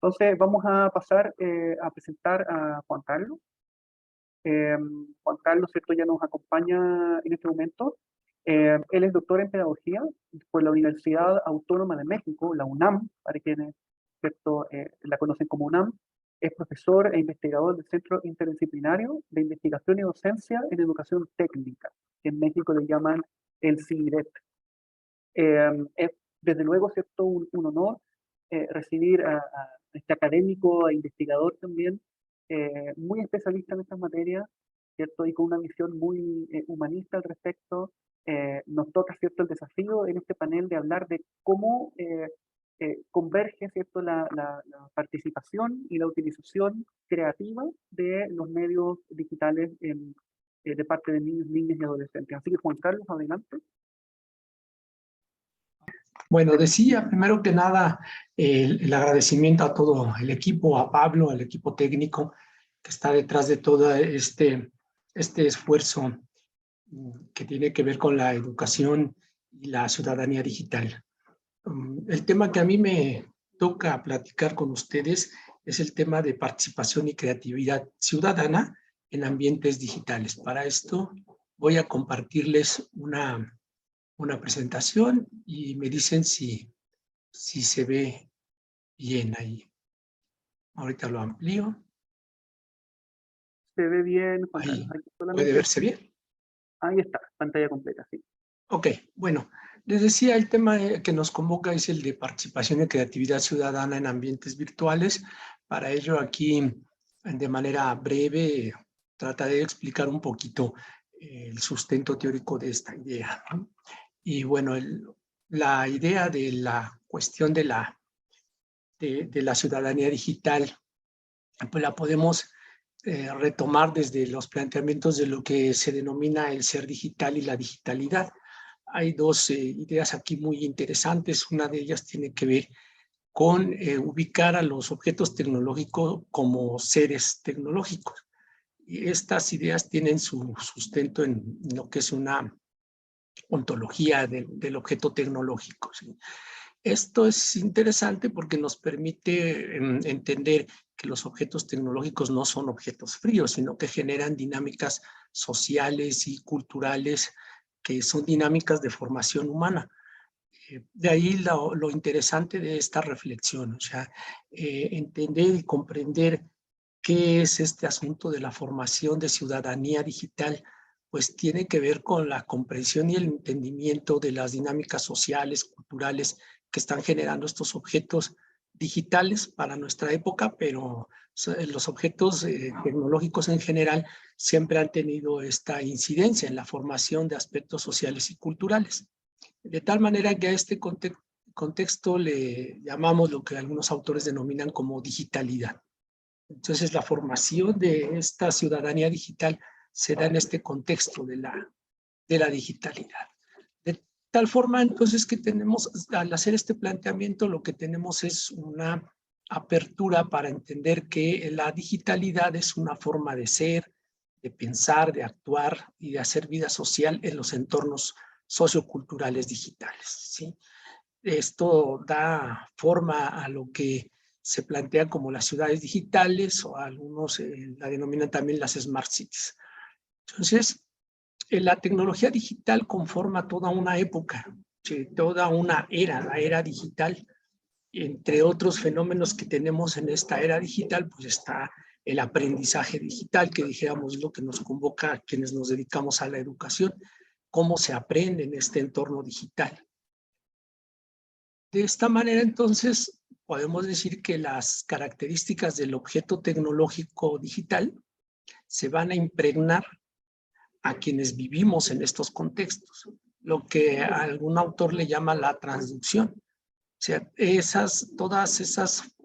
Entonces vamos a pasar a presentar a Juan Carlos. Juan Carlos, ¿cierto? Ya nos acompaña en este momento. Él es doctor en pedagogía por la Universidad Autónoma de México, la UNAM, para quienes, ¿cierto? La conocen como UNAM. Es profesor e investigador del Centro Interdisciplinario de Investigación y Docencia en Educación Técnica, que en México le llaman el CIDET. Es desde luego, ¿cierto? Un honor recibir a este académico e investigador también, muy especialista en estas materias, ¿cierto? Y con una visión muy humanista al respecto. Nos toca, ¿cierto?, el desafío en este panel de hablar de cómo converge, ¿cierto?, la participación y la utilización creativa de los medios digitales de parte de niños, niñas y adolescentes. Así que, Juan Carlos, adelante. Bueno, decía primero que nada el agradecimiento a todo el equipo, a Pablo, al equipo técnico que está detrás de todo este esfuerzo que tiene que ver con la educación y la ciudadanía digital. El tema que a mí me toca platicar con ustedes es el tema de participación y creatividad ciudadana en ambientes digitales. Para esto voy a compartirles una presentación y me dicen si se ve bien ahí. Ahorita lo amplío. Se ve bien, Juan Carlos. Ahí, Solamente... ¿puede verse bien? Ahí está, pantalla completa, sí. Ok, bueno, les decía, el tema que nos convoca es el de participación y creatividad ciudadana en ambientes virtuales. Para ello, aquí, de manera breve, trataré de explicar un poquito el sustento teórico de esta idea, ¿no? Y bueno, la idea de la cuestión de la ciudadanía digital, pues la podemos retomar desde los planteamientos de lo que se denomina el ser digital y la digitalidad. Hay dos ideas aquí muy interesantes. Una de ellas tiene que ver con ubicar a los objetos tecnológicos como seres tecnológicos. Y estas ideas tienen su sustento en lo que es una ontología del objeto tecnológico, ¿sí? Esto es interesante porque nos permite entender que los objetos tecnológicos no son objetos fríos, sino que generan dinámicas sociales y culturales que son dinámicas de formación humana. De ahí lo interesante de esta reflexión, o sea, entender y comprender qué es este asunto de la formación de ciudadanía digital, pues tiene que ver con la comprensión y el entendimiento de las dinámicas sociales, culturales que están generando estos objetos digitales para nuestra época, pero los objetos tecnológicos en general siempre han tenido esta incidencia en la formación de aspectos sociales y culturales. De tal manera que a este contexto le llamamos lo que algunos autores denominan como digitalidad. Entonces, la formación de esta ciudadanía digital se da en este contexto de la digitalidad. De tal forma, entonces, que tenemos, al hacer este planteamiento, lo que tenemos es una apertura para entender que la digitalidad es una forma de ser, de pensar, de actuar y de hacer vida social en los entornos socioculturales digitales, ¿sí? Esto da forma a lo que se plantea como las ciudades digitales, o algunos la denominan también las smart cities. Entonces, la tecnología digital conforma toda una época, toda una era, la era digital. Entre otros fenómenos que tenemos en esta era digital, pues está el aprendizaje digital, que dijéramos lo que nos convoca a quienes nos dedicamos a la educación, cómo se aprende en este entorno digital. De esta manera, entonces, podemos decir que las características del objeto tecnológico digital se van a impregnar a quienes vivimos en estos contextos, lo que algún autor le llama la transducción. O sea, todas esas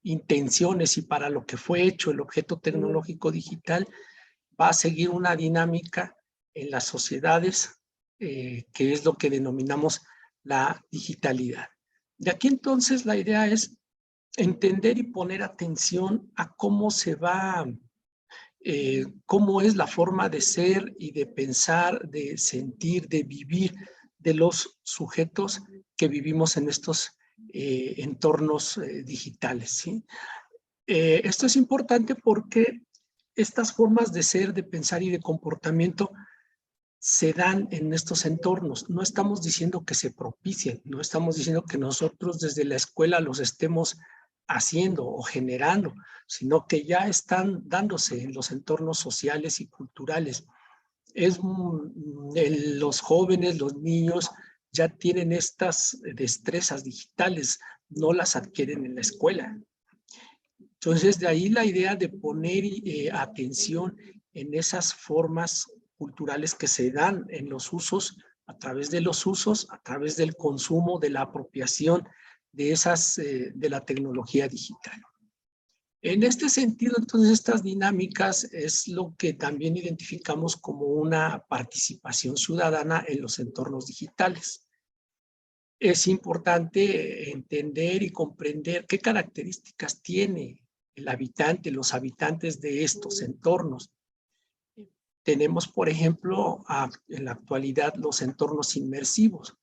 intenciones y para lo que fue hecho el objeto tecnológico digital va a seguir una dinámica en las sociedades que es lo que denominamos la digitalidad. De aquí entonces la idea es entender y poner atención a cómo se va, cómo es la forma de ser y de pensar, de sentir, de vivir de los sujetos que vivimos en estos entornos digitales, ¿sí? Esto es importante porque estas formas de ser, de pensar y de comportamiento se dan en estos entornos. No estamos diciendo que se propicien, no estamos diciendo que nosotros desde la escuela los estemos haciendo o generando, sino que ya están dándose en los entornos sociales y culturales. Los jóvenes, los niños ya tienen estas destrezas digitales, no las adquieren en la escuela. Entonces, de ahí la idea de poner atención en esas formas culturales que se dan en los usos, a través de los usos, a través del consumo, de la apropiación de de la tecnología digital. En este sentido, entonces, estas dinámicas es lo que también identificamos como una participación ciudadana en los entornos digitales. Es importante entender y comprender qué características tiene el habitante, los habitantes de estos entornos. Tenemos, por ejemplo, en la actualidad los entornos inmersivos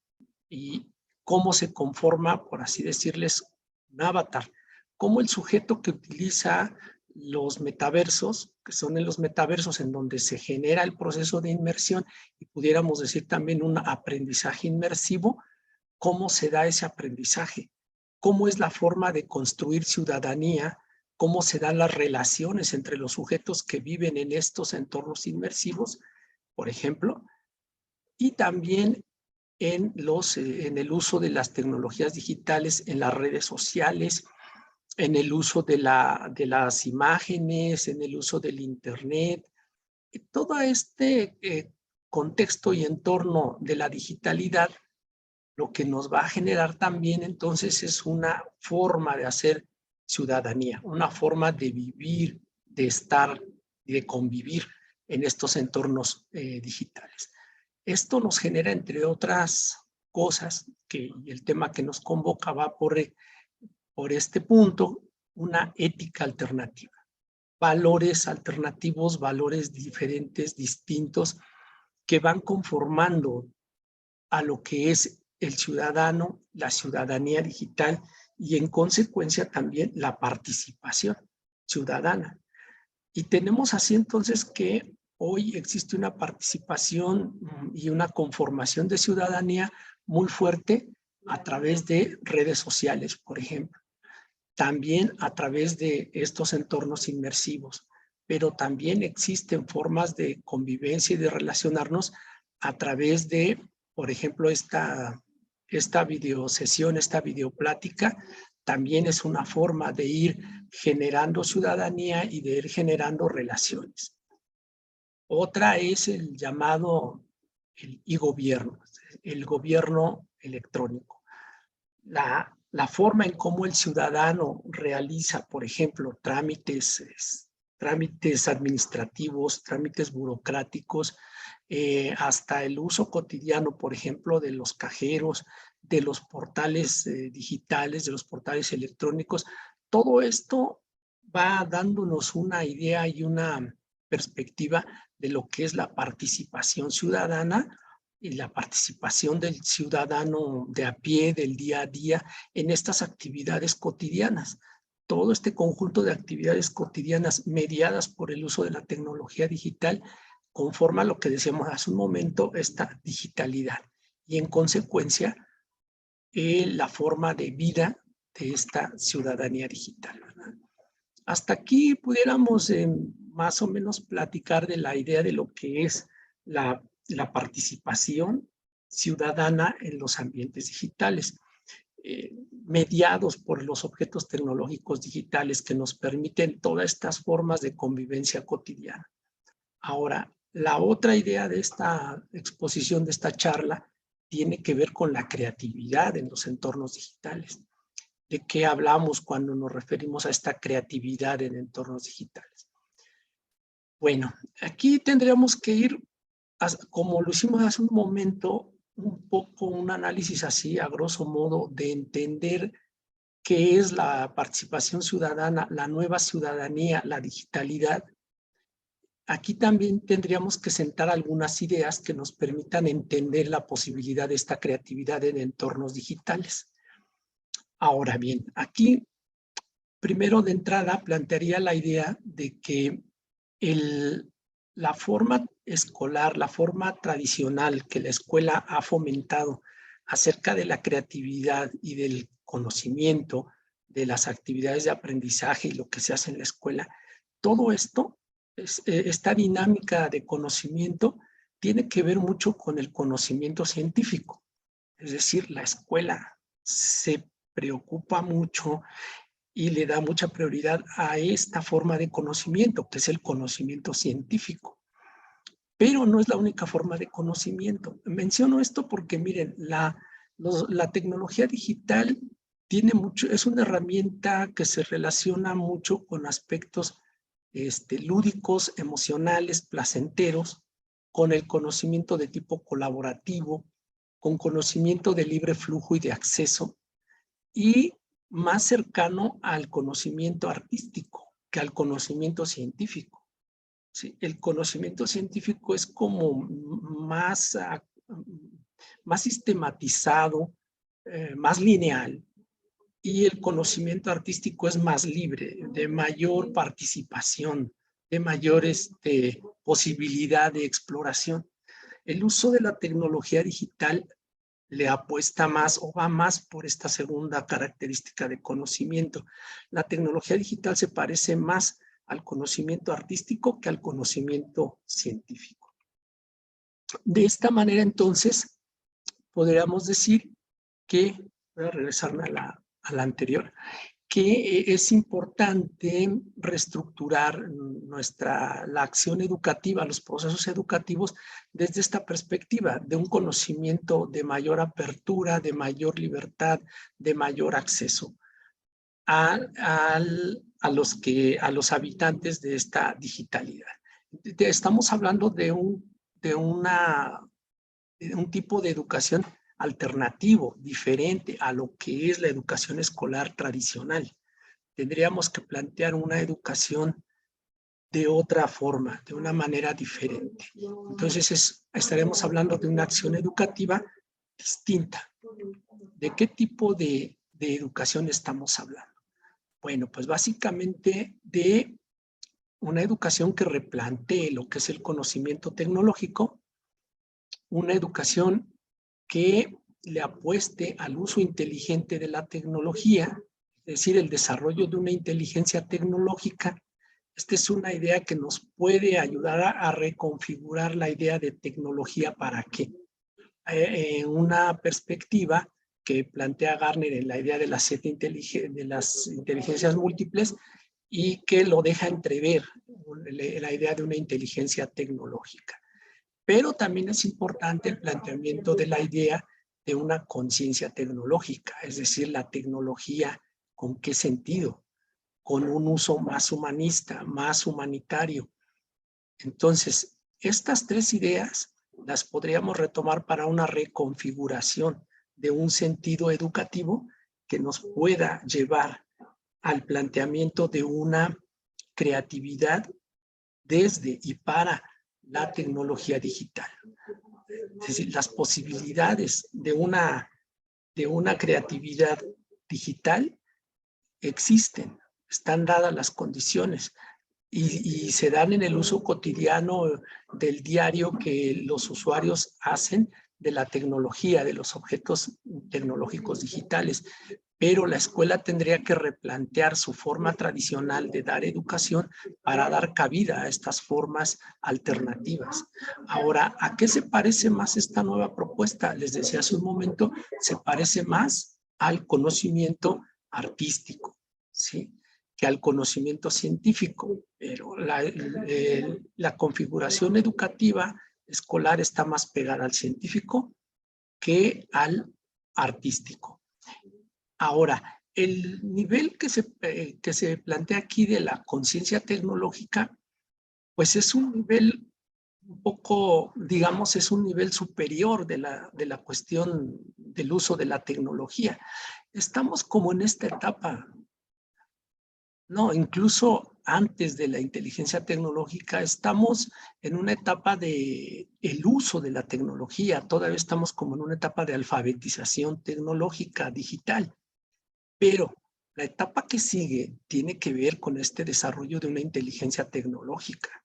y cómo se conforma, por así decirles, un avatar. Cómo el sujeto que utiliza los metaversos, que son en los metaversos en donde se genera el proceso de inmersión y pudiéramos decir también un aprendizaje inmersivo, cómo se da ese aprendizaje, cómo es la forma de construir ciudadanía, cómo se dan las relaciones entre los sujetos que viven en estos entornos inmersivos, por ejemplo, y también en el uso de las tecnologías digitales, en las redes sociales, en el uso de las imágenes, en el uso del Internet. Todo este contexto y entorno de la digitalidad lo que nos va a generar también entonces es una forma de hacer ciudadanía, una forma de vivir, de estar y de convivir en estos entornos digitales. Esto nos genera, entre otras cosas, y el tema que nos convoca va por este punto, una ética alternativa. Valores alternativos, valores diferentes, distintos, que van conformando a lo que es el ciudadano, la ciudadanía digital y en consecuencia también la participación ciudadana. Y tenemos así entonces que hoy existe una participación y una conformación de ciudadanía muy fuerte a través de redes sociales, por ejemplo. También a través de estos entornos inmersivos, pero también existen formas de convivencia y de relacionarnos a través de, por ejemplo, esta videosesión, esta videoplática, también es una forma de ir generando ciudadanía y de ir generando relaciones. Otra es el llamado el e-gobierno, el gobierno electrónico. La forma en cómo el ciudadano realiza, por ejemplo, trámites administrativos, trámites burocráticos, hasta el uso cotidiano, por ejemplo, de los cajeros, de los portales digitales, de los portales electrónicos. Todo esto va dándonos una idea y una perspectiva de lo que es la participación ciudadana y la participación del ciudadano de a pie, del día a día, en estas actividades cotidianas. Todo este conjunto de actividades cotidianas mediadas por el uso de la tecnología digital conforma lo que decíamos hace un momento, esta digitalidad. Y en consecuencia, la forma de vida de esta ciudadanía digital, ¿verdad? Hasta aquí pudiéramos más o menos platicar de la idea de lo que es la participación ciudadana en los ambientes digitales, mediados por los objetos tecnológicos digitales que nos permiten todas estas formas de convivencia cotidiana. Ahora, la otra idea de esta exposición, de esta charla, tiene que ver con la creatividad en los entornos digitales. ¿De qué hablamos cuando nos referimos a esta creatividad en entornos digitales? Bueno, aquí tendríamos que ir, como lo hicimos hace un momento, un poco un análisis así, a grosso modo, de entender qué es la participación ciudadana, la nueva ciudadanía, la digitalidad. Aquí también tendríamos que sentar algunas ideas que nos permitan entender la posibilidad de esta creatividad en entornos digitales. Ahora bien, aquí, primero de entrada, plantearía la idea de que la forma escolar, la forma tradicional que la escuela ha fomentado acerca de la creatividad y del conocimiento, de las actividades de aprendizaje y lo que se hace en la escuela, todo esto, esta dinámica de conocimiento, tiene que ver mucho con el conocimiento científico. Es decir, la escuela se preocupa mucho y le da mucha prioridad a esta forma de conocimiento, que es el conocimiento científico. Pero no es la única forma de conocimiento. Menciono esto porque, miren, la tecnología digital tiene mucho, es una herramienta que se relaciona mucho con aspectos lúdicos, emocionales, placenteros, con el conocimiento de tipo colaborativo, con conocimiento de libre flujo y de acceso, y más cercano al conocimiento artístico que al conocimiento científico. ¿Sí? El conocimiento científico es como más sistematizado, más lineal, y el conocimiento artístico es más libre, de mayor participación, de mayor posibilidad de exploración. El uso de la tecnología digital le apuesta más o va más por esta segunda característica de conocimiento. La tecnología digital se parece más al conocimiento artístico que al conocimiento científico. De esta manera, entonces, podríamos decir que, voy a regresarme a la anterior, que es importante reestructurar la acción educativa, los procesos educativos desde esta perspectiva de un conocimiento de mayor apertura, de mayor libertad, de mayor acceso a los habitantes de esta digitalidad. Estamos hablando de un tipo de educación alternativo, diferente a lo que es la educación escolar tradicional. Tendríamos que plantear una educación de otra forma, de una manera diferente. Entonces estaremos hablando de una acción educativa distinta. ¿De qué tipo de educación estamos hablando? Bueno, pues básicamente de una educación que replantee lo que es el conocimiento tecnológico, una educación que le apueste al uso inteligente de la tecnología, es decir, el desarrollo de una inteligencia tecnológica. Esta es una idea que nos puede ayudar a reconfigurar la idea de tecnología para qué. En una perspectiva que plantea Gartner en la idea de las inteligencias múltiples, y que lo deja entrever la idea de una inteligencia tecnológica. Pero también es importante el planteamiento de la idea de una conciencia tecnológica, es decir, la tecnología, ¿con qué sentido? Con un uso más humanista, más humanitario. Entonces, estas tres ideas las podríamos retomar para una reconfiguración de un sentido educativo que nos pueda llevar al planteamiento de una creatividad desde y para la tecnología digital. Es decir, las posibilidades de una creatividad digital existen, están dadas las condiciones y se dan en el uso cotidiano del diario que los usuarios hacen de la tecnología, de los objetos tecnológicos digitales. Pero la escuela tendría que replantear su forma tradicional de dar educación para dar cabida a estas formas alternativas. Ahora, ¿a qué se parece más esta nueva propuesta? Les decía hace un momento, se parece más al conocimiento artístico, ¿sí?, que al conocimiento científico, pero la configuración educativa escolar está más pegada al científico que al artístico. Ahora, el nivel que se plantea aquí de la conciencia tecnológica, pues es un nivel un poco, digamos, es un nivel superior de la cuestión del uso de la tecnología. Estamos como en esta etapa, no, incluso antes de la inteligencia tecnológica, estamos en una etapa de el uso de la tecnología. Todavía estamos como en una etapa de alfabetización tecnológica, digital. Pero la etapa que sigue tiene que ver con este desarrollo de una inteligencia tecnológica.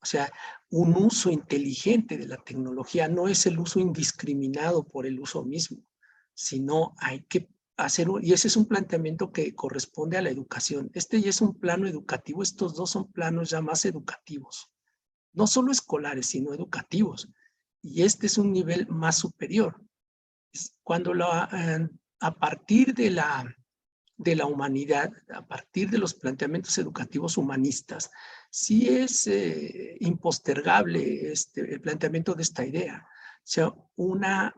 O sea, un uso inteligente de la tecnología no es el uso indiscriminado por el uso mismo, sino hay que hacer, y ese es un planteamiento que corresponde a la educación. Este ya es un plano educativo, estos dos son planos ya más educativos, no solo escolares, sino educativos. Y este es un nivel más superior. Cuando a partir de la humanidad, a partir de los planteamientos educativos humanistas, sí es impostergable el planteamiento de esta idea. O sea, una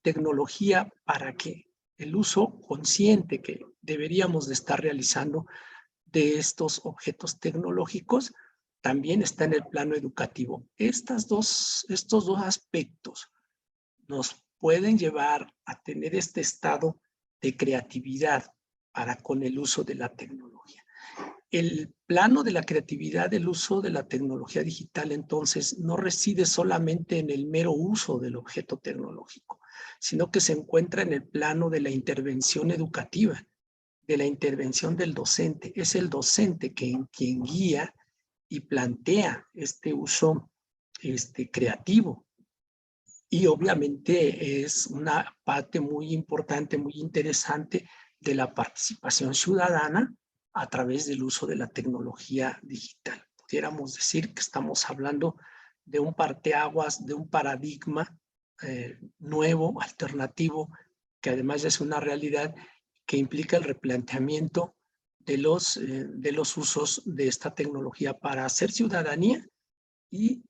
tecnología para que el uso consciente que deberíamos de estar realizando de estos objetos tecnológicos también está en el plano educativo. Estos dos aspectos nos pueden llevar a tener este estado de creatividad para con el uso de la tecnología. El plano de la creatividad del uso de la tecnología digital, entonces, no reside solamente en el mero uso del objeto tecnológico, sino que se encuentra en el plano de la intervención educativa, de la intervención del docente. Es el docente quien guía y plantea este uso creativo. Y obviamente es una parte muy importante, muy interesante de la participación ciudadana a través del uso de la tecnología digital. Pudiéramos decir que estamos hablando de un parteaguas, de un paradigma nuevo, alternativo, que además ya es una realidad que implica el replanteamiento de los usos de esta tecnología para hacer ciudadanía y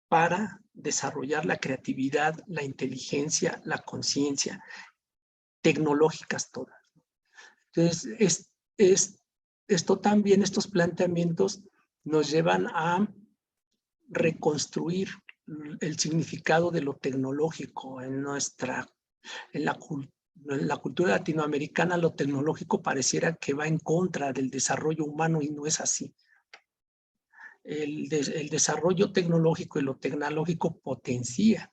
para desarrollar la creatividad, la inteligencia, la conciencia, tecnológicas todas. Entonces, esto también, estos planteamientos nos llevan a reconstruir el significado de lo tecnológico en la cultura latinoamericana. Lo tecnológico pareciera que va en contra del desarrollo humano y no es así. El desarrollo tecnológico y lo tecnológico potencia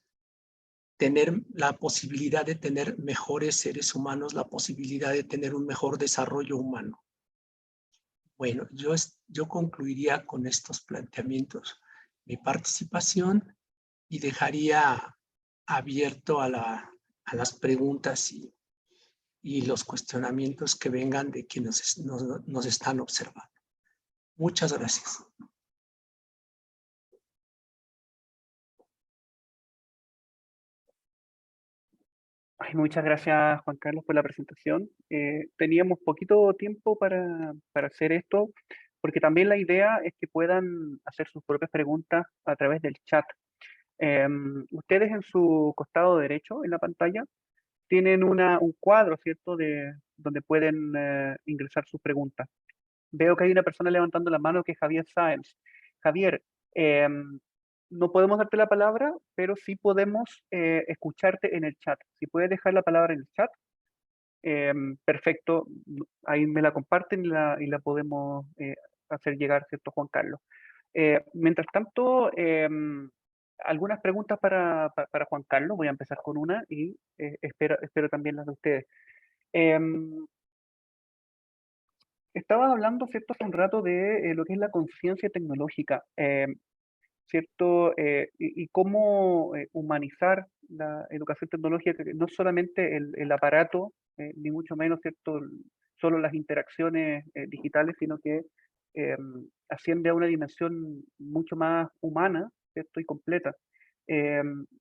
tener la posibilidad de tener mejores seres humanos, la posibilidad de tener un mejor desarrollo humano. Bueno, yo concluiría con estos planteamientos mi participación y dejaría abierto a las preguntas y los cuestionamientos que vengan de quienes nos están observando. Muchas gracias. Ay, muchas gracias, Juan Carlos, por la presentación. Teníamos poquito tiempo para hacer esto, porque también la idea es que puedan hacer sus propias preguntas a través del chat. Ustedes en su costado derecho, en la pantalla, tienen un cuadro, ¿cierto?, donde pueden ingresar sus preguntas. Veo que hay una persona levantando la mano que es Javier Sáenz. Javier, no podemos darte la palabra, pero sí podemos escucharte en el chat. Si puedes dejar la palabra en el chat, perfecto. Ahí me la comparten y la podemos hacer llegar, ¿cierto, Juan Carlos? Mientras tanto, algunas preguntas para Juan Carlos. Voy a empezar con una y espero también las de ustedes. Estabas hablando, ¿cierto?, hace un rato de lo que es la conciencia tecnológica, ¿cierto? Y cómo humanizar la educación tecnológica, que no solamente el aparato, ni mucho menos, ¿cierto?, solo las interacciones digitales, sino que asciende a una dimensión mucho más humana, ¿cierto?, y completa.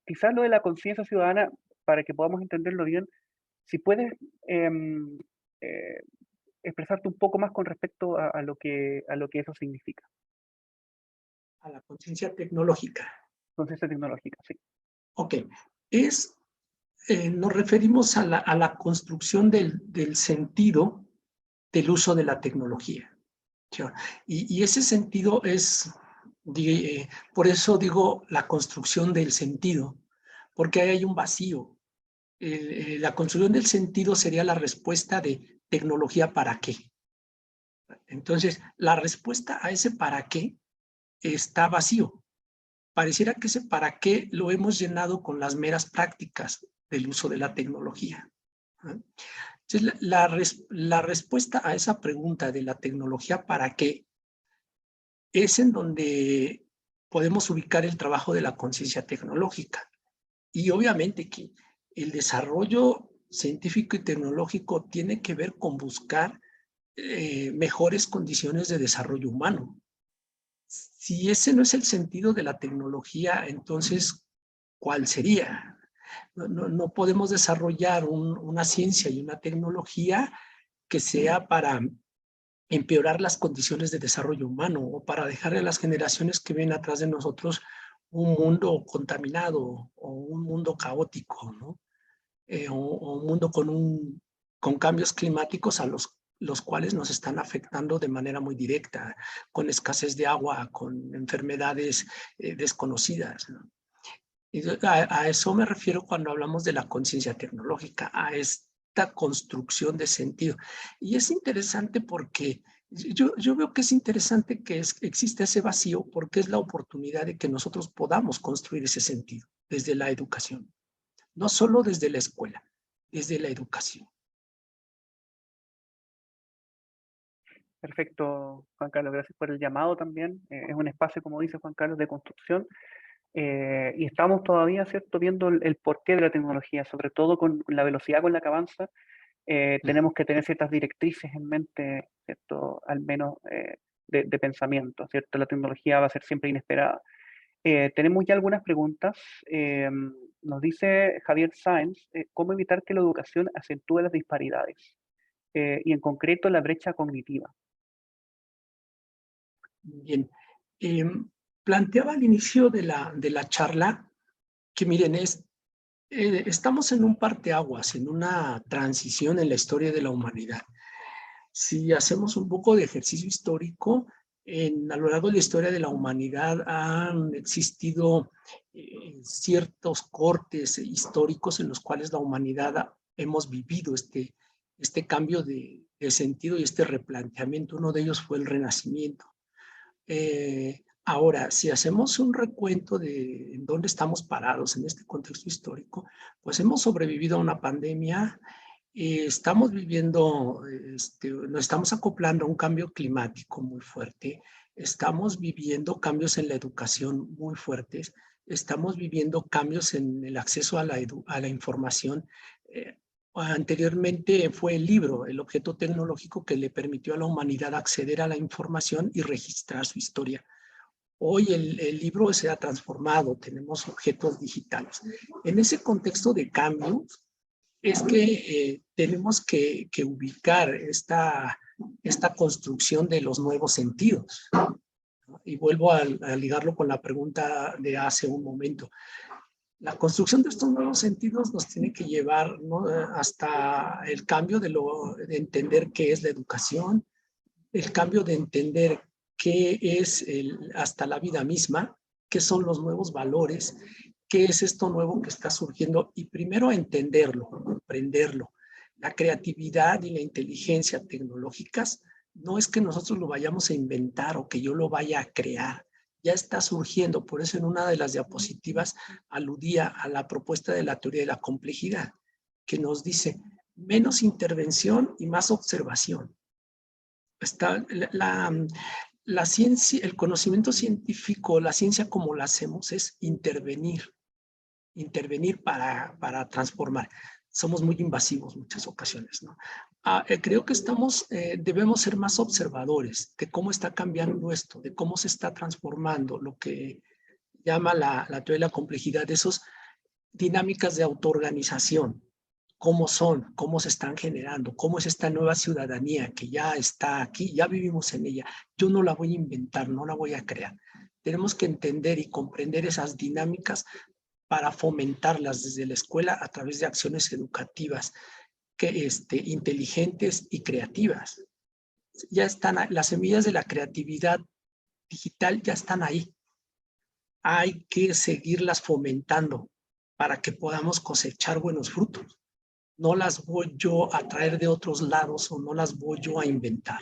Quizás lo de la conciencia ciudadana, para que podamos entenderlo bien, si puedes em, eh, expresarte un poco más con respecto a lo que eso significa. A la conciencia tecnológica. Conciencia tecnológica, sí. Ok. Nos referimos a la construcción del sentido del uso de la tecnología. Y ese sentido es, por eso digo la construcción del sentido, porque ahí hay un vacío. La construcción del sentido sería la respuesta de tecnología para qué. Entonces, la respuesta a ese para qué está vacío. Pareciera que ese para qué lo hemos llenado con las meras prácticas del uso de la tecnología. Entonces, la respuesta a esa pregunta de la tecnología para qué es en donde podemos ubicar el trabajo de la conciencia tecnológica. Y obviamente que el desarrollo científico y tecnológico tiene que ver con buscar mejores condiciones de desarrollo humano. Si ese no es el sentido de la tecnología, entonces, ¿cuál sería? No podemos desarrollar una ciencia y una tecnología que sea para empeorar las condiciones de desarrollo humano o para dejarle a las generaciones que ven atrás de nosotros un mundo contaminado o un mundo caótico, ¿no? O un mundo con cambios climáticos a los cuales nos están afectando de manera muy directa, con escasez de agua, con enfermedades desconocidas, ¿no? Y a eso me refiero cuando hablamos de la conciencia tecnológica, a esta construcción de sentido. Y es interesante porque yo veo que es interesante que existe ese vacío porque es la oportunidad de que nosotros podamos construir ese sentido desde la educación, no solo desde la escuela, desde la educación. Perfecto, Juan Carlos, gracias por el llamado también. Es un espacio, como dice Juan Carlos, de construcción. Y estamos todavía, ¿cierto?, viendo el porqué de la tecnología, sobre todo con la velocidad con la que avanza. Tenemos que tener ciertas directrices en mente, ¿cierto?, al menos de pensamiento, ¿cierto? La tecnología va a ser siempre inesperada. Tenemos ya algunas preguntas. Nos dice Javier Sáenz, ¿cómo evitar que la educación acentúe las disparidades? Y en concreto la brecha cognitiva. Bien, planteaba al inicio de la charla que miren, estamos en un parteaguas, en una transición en la historia de la humanidad. Si hacemos un poco de ejercicio histórico, a lo largo de la historia de la humanidad han existido ciertos cortes históricos en los cuales la humanidad hemos vivido este cambio de sentido y este replanteamiento. Uno de ellos fue el Renacimiento. Ahora, si hacemos un recuento de en dónde estamos parados en este contexto histórico, pues hemos sobrevivido a una pandemia, estamos viviendo, nos estamos acoplando a un cambio climático muy fuerte, estamos viviendo cambios en la educación muy fuertes, estamos viviendo cambios en el acceso a la información. Anteriormente fue el libro, el objeto tecnológico que le permitió a la humanidad acceder a la información y registrar su historia. Hoy el libro se ha transformado, tenemos objetos digitales. En ese contexto de cambio es que tenemos que ubicar esta construcción de los nuevos sentidos, ¿no? Y vuelvo a ligarlo con la pregunta de hace un momento. La construcción de estos nuevos sentidos nos tiene que llevar, ¿no?, hasta el cambio de entender qué es la educación, el cambio de entender qué es hasta la vida misma, qué son los nuevos valores, qué es esto nuevo que está surgiendo y primero entenderlo, comprenderlo. La creatividad y la inteligencia tecnológicas no es que nosotros lo vayamos a inventar o que yo lo vaya a crear, ya está surgiendo. Por eso en una de las diapositivas aludía a la propuesta de la teoría de la complejidad, que nos dice menos intervención y más observación. Está la ciencia, el conocimiento científico, la ciencia como la hacemos es intervenir para transformar. Somos muy invasivos en muchas ocasiones, ¿no? Creo que debemos ser más observadores de cómo está cambiando esto, de cómo se está transformando lo que llama la teoría de la complejidad, de esas dinámicas de autoorganización, cómo son, cómo se están generando, cómo es esta nueva ciudadanía que ya está aquí, ya vivimos en ella. Yo no la voy a inventar, no la voy a crear. Tenemos que entender y comprender esas dinámicas para fomentarlas desde la escuela a través de acciones educativas inteligentes y creativas. Ya están, las semillas de la creatividad digital ya están ahí. Hay que seguirlas fomentando para que podamos cosechar buenos frutos. No las voy yo a traer de otros lados o no las voy yo a inventar.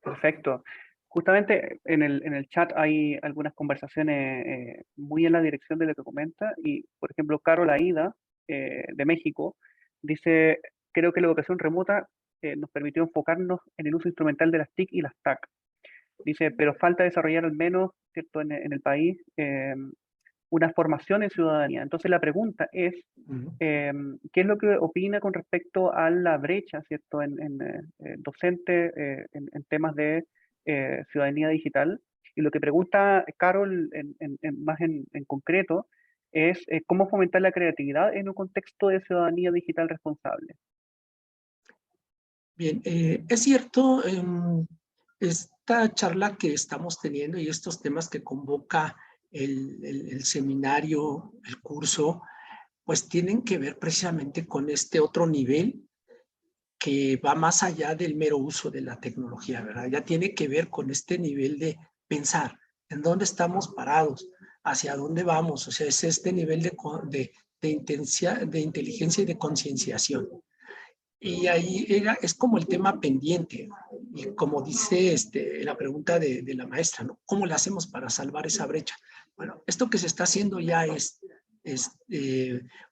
Perfecto. Justamente en el chat hay algunas conversaciones muy en la dirección de lo que comenta y, por ejemplo, Carol Aida, de México, Dice, creo que la educación remota nos permitió enfocarnos en el uso instrumental de las TIC y las TAC. Dice, pero falta desarrollar al menos, ¿cierto?, en el país una formación en ciudadanía. Entonces la pregunta es, Ujú. ¿qué es lo que opina con respecto a la brecha, ¿cierto?, en docente en temas de ciudadanía digital? Y lo que pregunta Carol más en concreto es cómo fomentar la creatividad en un contexto de ciudadanía digital responsable. Bien, es cierto, esta charla que estamos teniendo y estos temas que convoca el seminario, el curso, pues tienen que ver precisamente con este otro nivel que va más allá del mero uso de la tecnología, ¿verdad? Ya tiene que ver con este nivel de pensar en dónde estamos parados, hacia dónde vamos, o sea, es este nivel de inteligencia y de concienciación. Y ahí es como el tema pendiente, y como dice la pregunta de la maestra, ¿no? ¿Cómo le hacemos para salvar esa brecha? Bueno, esto que se está haciendo ya es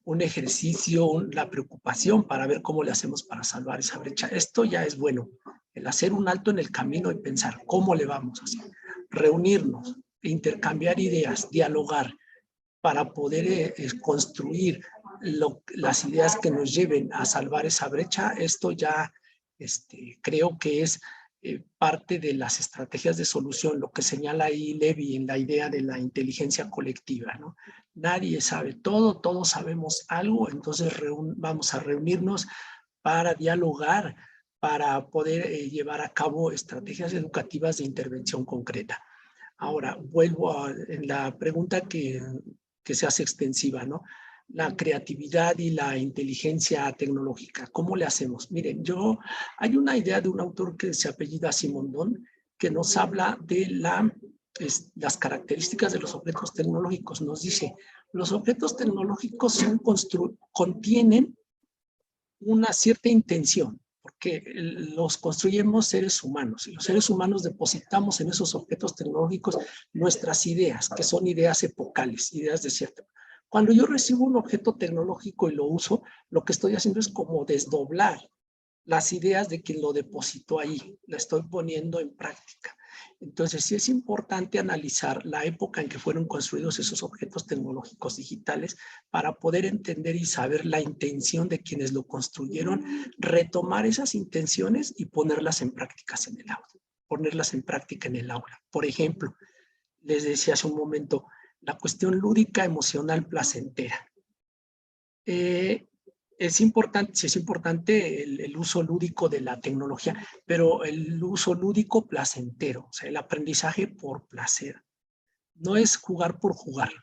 un ejercicio, la preocupación para ver cómo le hacemos para salvar esa brecha. Esto ya es bueno, el hacer un alto en el camino y pensar cómo le vamos a hacer, reunirnos, intercambiar ideas, dialogar, para poder construir las ideas que nos lleven a salvar esa brecha. Esto ya creo que es parte de las estrategias de solución, lo que señala ahí Levy en la idea de la inteligencia colectiva, ¿no? Nadie sabe todo, todos sabemos algo, entonces vamos a reunirnos para dialogar, para poder llevar a cabo estrategias educativas de intervención concreta. Ahora, vuelvo a la pregunta que se hace extensiva, ¿no? La creatividad y la inteligencia tecnológica, ¿cómo le hacemos? Miren, hay una idea de un autor que se apellida Simondon, que nos habla de las características de los objetos tecnológicos. Nos dice, los objetos tecnológicos contienen una cierta intención, porque los construimos seres humanos y los seres humanos depositamos en esos objetos tecnológicos nuestras ideas, que son ideas epocales, ideas de cierto. Cuando yo recibo un objeto tecnológico y lo uso, lo que estoy haciendo es como desdoblar las ideas de quien lo depositó ahí, la estoy poniendo en práctica. Entonces, sí es importante analizar la época en que fueron construidos esos objetos tecnológicos digitales para poder entender y saber la intención de quienes lo construyeron, retomar esas intenciones y ponerlas en prácticas en el aula, ponerlas en práctica en el aula. Por ejemplo, les decía hace un momento, la cuestión lúdica, emocional, placentera. Es importante, sí es importante el uso lúdico de la tecnología, pero el uso lúdico placentero, o sea, el aprendizaje por placer. No es jugar por jugar,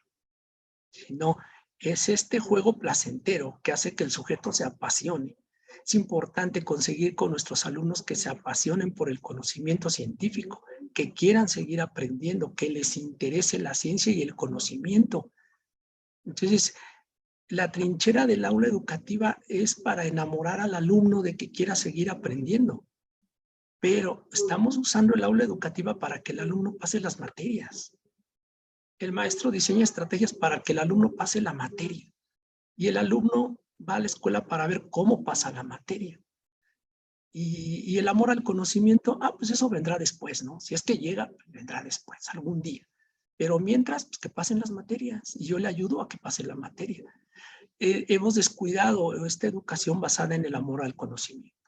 sino es este juego placentero que hace que el sujeto se apasione. Es importante conseguir con nuestros alumnos que se apasionen por el conocimiento científico, que quieran seguir aprendiendo, que les interese la ciencia y el conocimiento. Entonces, la trinchera del aula educativa es para enamorar al alumno de que quiera seguir aprendiendo, pero estamos usando el aula educativa para que el alumno pase las materias. El maestro diseña estrategias para que el alumno pase la materia y el alumno va a la escuela para ver cómo pasa la materia. Y el amor al conocimiento, pues eso vendrá después, ¿no? Si es que llega, vendrá después, algún día. Pero mientras, pues que pasen las materias y yo le ayudo a que pase la materia. Hemos descuidado esta educación basada en el amor al conocimiento.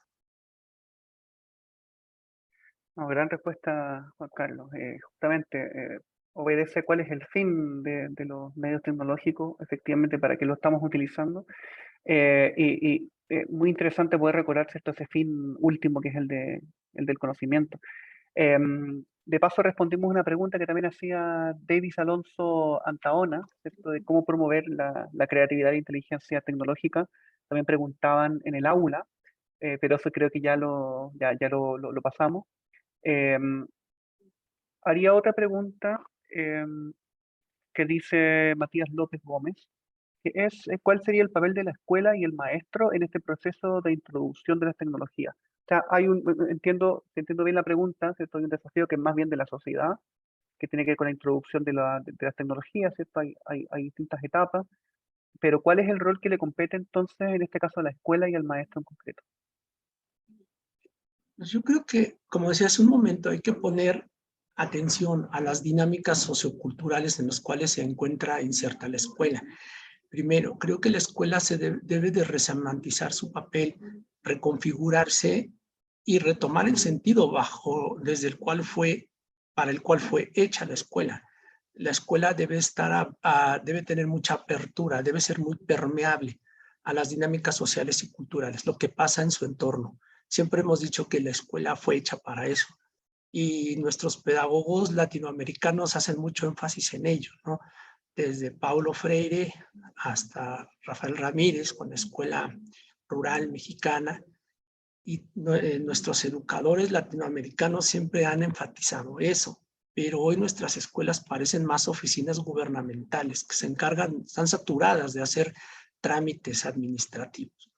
No, gran respuesta, Juan Carlos. Justamente obedece cuál es el fin de los medios tecnológicos, efectivamente, para qué lo estamos utilizando. Muy interesante poder recordar, ¿cierto?, ese fin último que es el del conocimiento. De paso, respondimos una pregunta que también hacía Davis Alonso Antaona, ¿cierto?, de cómo promover la creatividad e inteligencia tecnológica. También preguntaban en el aula, pero eso creo que ya lo pasamos. Em, Haría otra pregunta que dice Matías López Gómez, que es ¿cuál sería el papel de la escuela y el maestro en este proceso de introducción de las tecnologías? O sea, si entiendo bien la pregunta, ¿cierto? Hay un desafío que es más bien de la sociedad, que tiene que ver con la introducción de las tecnologías, ¿cierto? Hay distintas etapas. pero ¿cuál es el rol que le compete entonces, en este caso, a la escuela y al maestro en concreto? Pues yo creo que, como decía hace un momento, hay que poner atención a las dinámicas socioculturales en las cuales se encuentra inserta la escuela. Primero, creo que la escuela debe de resemantizar su papel, reconfigurarse y retomar el sentido desde el cual para el cual fue hecha la escuela. La escuela debe debe tener mucha apertura, debe ser muy permeable a las dinámicas sociales y culturales, lo que pasa en su entorno. Siempre hemos dicho que la escuela fue hecha para eso y nuestros pedagogos latinoamericanos hacen mucho énfasis en ello, ¿no? Desde Paulo Freire hasta Rafael Ramírez con la Escuela Rural Mexicana, y nuestros educadores latinoamericanos siempre han enfatizado eso, pero hoy nuestras escuelas parecen más oficinas gubernamentales que se encargan, están saturadas de hacer trámites administrativos.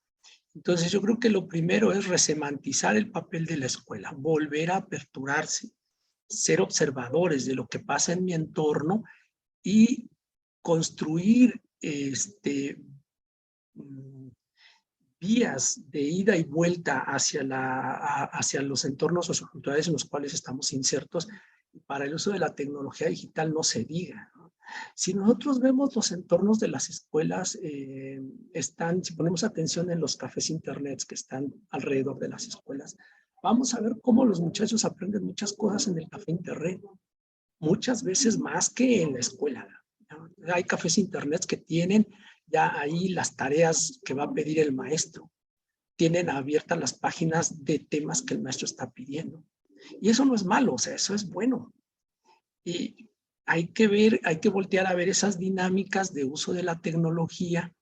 Entonces yo creo que lo primero es resemantizar el papel de la escuela, volver a aperturarse, ser observadores de lo que pasa en mi entorno y construir vías de ida y vuelta hacia los entornos socioculturales en los cuales estamos insertos. Y para el uso de la tecnología digital no se diga, ¿no? Si nosotros vemos los entornos de las escuelas, si ponemos atención en los cafés internet que están alrededor de las escuelas, vamos a ver cómo los muchachos aprenden muchas cosas en el café internet, muchas veces más que en la escuela. Hay cafés internet que tienen ya ahí las tareas que va a pedir el maestro. Tienen abiertas las páginas de temas que el maestro está pidiendo. Y eso no es malo, o sea, eso es bueno. Y hay que voltear a ver esas dinámicas de uso de la tecnología,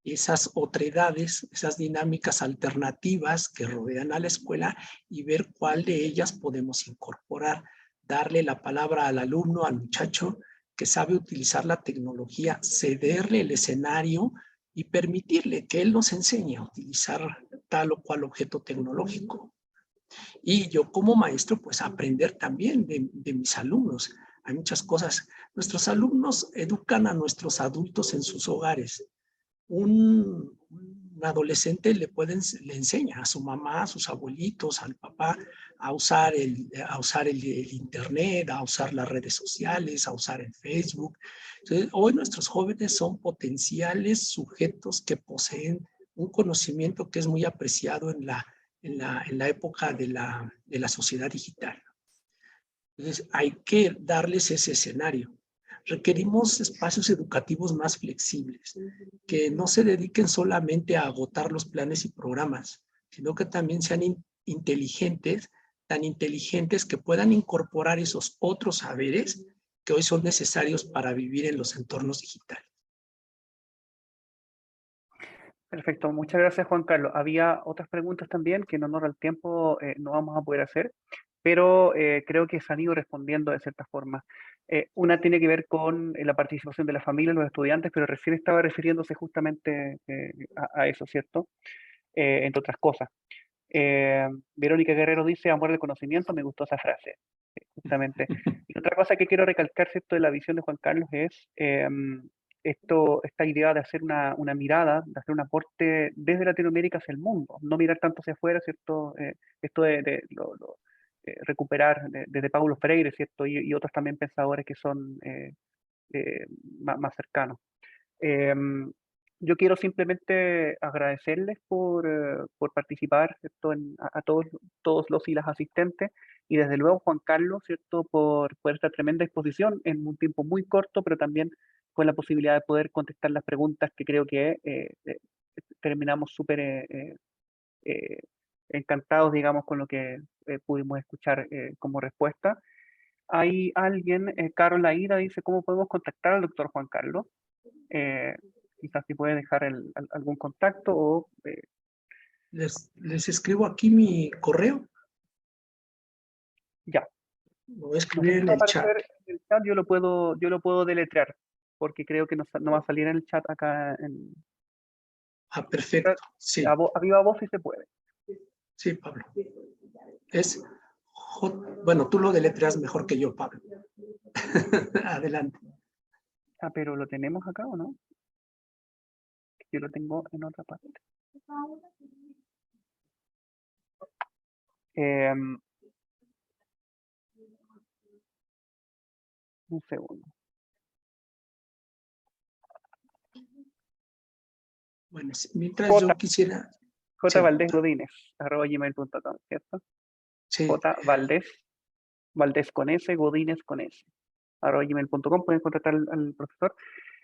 esas otredades, esas dinámicas alternativas que rodean a la escuela y ver cuál de ellas podemos incorporar, darle la palabra al alumno, al muchacho que sabe utilizar la tecnología, cederle el escenario y permitirle que él nos enseñe a utilizar tal o cual objeto tecnológico. Y yo como maestro, pues aprender también de mis alumnos. Hay muchas cosas. Nuestros alumnos educan a nuestros adultos en sus hogares. Un adolescente le enseña a su mamá, a sus abuelitos, al papá a usar el internet, a usar las redes sociales, a usar el Facebook. Entonces, hoy nuestros jóvenes son potenciales sujetos que poseen un conocimiento que es muy apreciado en la época de la sociedad digital. Entonces, hay que darles ese escenario. Requerimos espacios educativos más flexibles, que no se dediquen solamente a agotar los planes y programas, sino que también sean inteligentes, tan inteligentes que puedan incorporar esos otros saberes que hoy son necesarios para vivir en los entornos digitales. Perfecto, muchas gracias Juan Carlos. Había otras preguntas también que en honor al tiempo no vamos a poder hacer, pero creo que se han ido respondiendo de cierta forma. Una tiene que ver con la participación de la familia, los estudiantes, pero recién estaba refiriéndose justamente a eso, ¿cierto? Entre otras cosas. Verónica Guerrero dice, amor del conocimiento, me gustó esa frase, justamente. Y otra cosa que quiero recalcar, ¿cierto?, de la visión de Juan Carlos es esta idea de hacer una mirada, de hacer un aporte desde Latinoamérica hacia el mundo, no mirar tanto hacia afuera, ¿cierto? Esto de recuperar desde Paulo Freire, ¿cierto? Y otros también pensadores que son más cercanos. Em, yo quiero simplemente agradecerles por participar, ¿cierto? A todos los y las asistentes, y desde luego Juan Carlos, ¿cierto? Por esta tremenda exposición en un tiempo muy corto, pero también con la posibilidad de poder contestar las preguntas que creo que terminamos súper eh, encantados, digamos, con lo que pudimos escuchar como respuesta. Hay alguien, Carol Aida, dice, ¿cómo podemos contactar al doctor Juan Carlos? Eh, Quizás si puede dejar algún contacto o Les escribo aquí mi correo. ya. Lo voy a No sé escribir si en va a el chat. aparecer en el chat, yo lo puedo deletrear, porque creo que no va a salir en el chat acá Ah, perfecto. Sí, a viva voz si se puede. sí, Pablo. Es bueno, tú lo deletreas mejor que yo, Pablo. Adelante. Ah, pero lo tenemos acá, ¿o no? Yo lo tengo en otra parte. Un segundo. Bueno, mientras yo quisiera... Sí. jvaldezgodínez@gmail.com, ¿cierto? Sí. Valdés con S, Godínez con S, @gmail.com. Pueden contactar al profesor.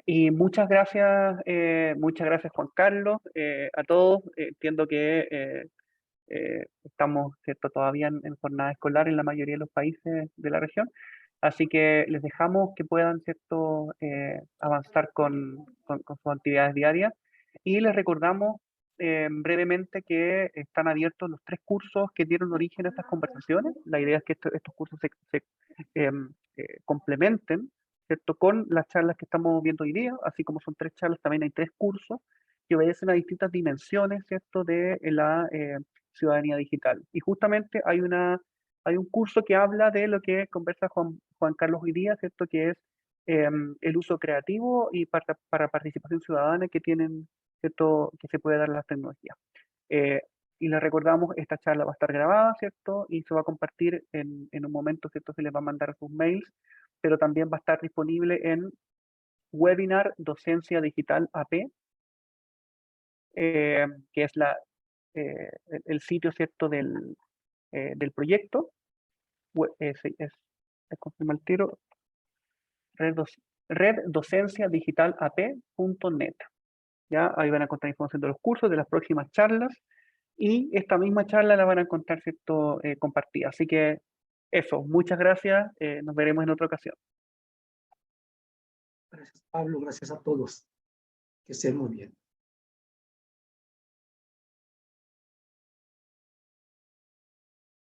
Y muchas gracias Juan Carlos, a todos. Entiendo que estamos, ¿cierto?, todavía en jornada escolar en la mayoría de los países de la región, así que les dejamos que puedan, ¿cierto?, avanzar con sus actividades diarias, y les recordamos brevemente que están abiertos los 3 cursos que dieron origen a estas conversaciones. La idea es que estos cursos se complementen, ¿cierto?, con las charlas que estamos viendo hoy día. Así como son 3 charlas, también hay 3 cursos que obedecen a distintas dimensiones, ¿cierto?, de la ciudadanía digital. Y justamente hay un curso que habla de lo que conversa Juan Carlos hoy día, ¿cierto?, que es el uso creativo y para participación ciudadana que tienen, ¿cierto?, que se puede dar las tecnologías. Y les recordamos, esta charla va a estar grabada, ¿cierto?, y se va a compartir en un momento, ¿cierto?, se les va a mandar sus mails, pero también va a estar disponible en Webinar Docencia Digital AP, que es el sitio, ¿cierto?, del proyecto. Confirma el tiro, reddocenciadigitalap.net. ¿Ya? Ahí van a encontrar información de los cursos, de las próximas charlas, y esta misma charla la van a encontrar, ¿cierto?, compartida. Así que eso, muchas gracias, nos veremos en otra ocasión. Gracias, Pablo, gracias a todos. Que estén muy bien.